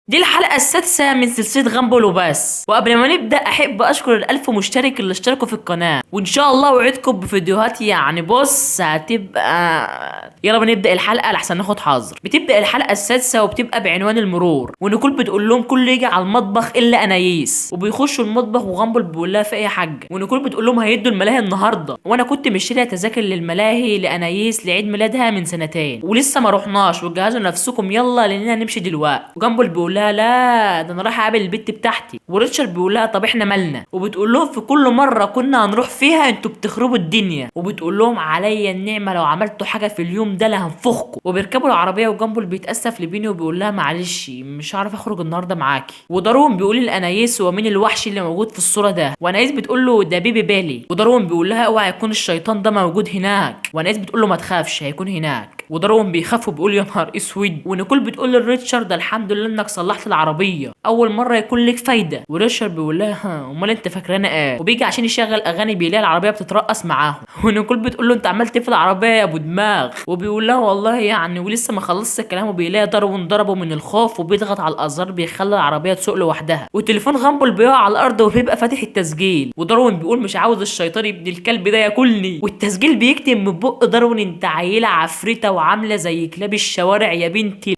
دي الحلقة السادسة من سلسلة غامبل وبس. وقبل ما نبدأ أحب أشكر الألف مشترك اللي اشتركوا في القناة، وإن شاء الله وعدكم بفيديوهات يعني بص هتبقى. يلا بنبدأ الحلقة لحسن ناخد حظر. بتبدأ الحلقة السادسة وبتبقى بعنوان المرور، ونيكول بتقول لهم كله يجي على المطبخ إلا أنايس، وبيخشوا المطبخ وغامبل بيقول لها في إيه يا حاجة، ونيكول بتقول لهم هيدوا الملاهي النهاردة، وأنا كنت مشتري تذاكر للملاهي لأنايس لعيد ميلادها من سنتين ولسه ما رحناش، وجهزوا نفسكم يلا لأننا نمشي دلوقتي. وغامبل بيقول لها لا ده انا رايح اقابل البت بتاعتي، وريتشارد بيقول لها طب احنا مالنا، وبتقول لهم في كل مره كنا هنروح فيها انتوا بتخربوا الدنيا، وبتقول لهم عليا النعمه لو عملتوا حاجه في اليوم ده لهنفخكم. وبيركبوا العربيه وجامبل بيتاسف لبيني وبيقول لها معلش مش هعرف اخرج النهارده معاكي. وداروين بيقول لانايس هو مين الوحش اللي موجود في الصوره ده، وانايس بتقول له ده بيبي بالي، وداروين بيقول لها اوعى يكون الشيطان ده موجود هناك، وانايس بتقول له ما تخافش هيكون هناك. وداروين بيخاف وبيقول يا نهار اسود. ونيكول بتقول لريتشارد الحمد لله انك صلحت العربيه، اول مره يكون لك فايده. وريتشارد بيقول لها ها امال انت فاكرانا ايه، وبيجي عشان يشغل اغاني بيلاقي العربيه بتترقص معاهم. ونيكول بتقول له انت عملت ايه في العربيه يا ابو دماغ، وبيقول لها والله يعني ولسه ما خلصت الكلام، وبيلاقي داروين ضربه من الخوف وبيضغط على الازرار بيخلي العربيه تسوق لوحدها، وتليفون غامبل بيقع على الارض وبيبقى فاتح التسجيل. وداروين بيقول مش عاوز الشيطان ابن الكلب ده ياكلني، والتسجيل بيكتب من بق داروين انت عيله عفريته وعامله زي كلاب الشوارع يا بنتي.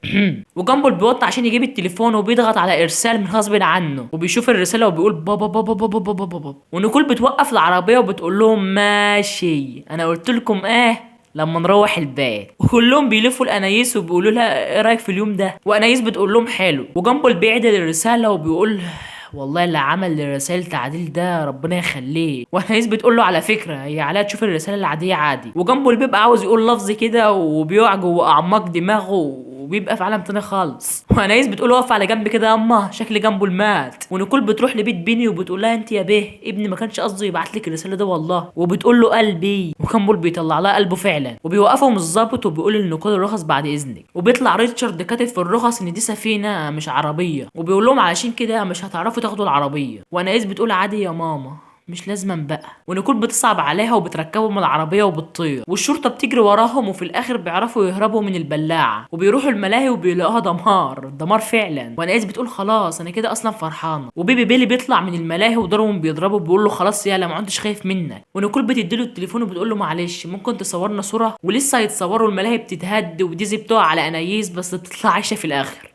وجامبل بيوطي عشان يجيب التليفون وبيضغط على ارسال من غصب عنه، وبيشوف الرساله وبيقول بابا بابا بابا بابا بابا. ونيكول بتوقف العربيه وبتقول لهم ماشي انا قلت لكم ايه لما نروح البيت. وكلهم بيلفوا لانايس وبيقولوا لها ايه رايك في اليوم ده، وانايس بتقول لهم حلو. وجامبل بيعدل الرساله وبيقول والله اللي عمل رسائل تعديل ده ربنا يخليه. وانايس بتقول له على فكره هي عليها تشوف الرساله العاديه عادي. وجامبل بيبقى عاوز يقول لفظ كده وبيقع جوه اعماق دماغه وبيبقى في عالم تاني خالص. وانايس بتقول واقف على جنب كده ياما شكل جنبه مات. ونيكول بتروح لبيت بيني وبتقول لها انت يا بيه ابني ما كانش قصده يبعت لك الرساله ده والله، وبتقول له قلبي. وكامبل بيطلع لها قلبه فعلا، وبيوقفهم الظابط وبيقول لنيكول الرخص بعد اذنك. وبيطلع ريتشارد كاتب في الرخص ان دي سفينه مش عربيه، وبيقول لهم علشان كده مش هتعرفوا تاخدوا العربيه. وانايس بتقول عادي يا ماما مش لازما بقى. ونيكول بتصعب عليها وبتركبهم العربيه وبتطير، والشرطه بتجري وراهم، وفي الاخر بيعرفوا يهربوا من البلاعه، وبيروحوا الملاهي وبيلاقوها دمار دمار فعلا. وانايس بتقول خلاص انا كده اصلا فرحانه. وبيبي بيلي بيطلع من الملاهي وداروين بيضربه بيقول له خلاص يالا ما عدتش خايف منك. ونيكول بتديله التليفون وبتقول له معلش ممكن تصورنا صوره، ولسه هيتصوروا الملاهي بتتهد وديزي بتقع على انايس بس بتطلع عايشه في الاخر.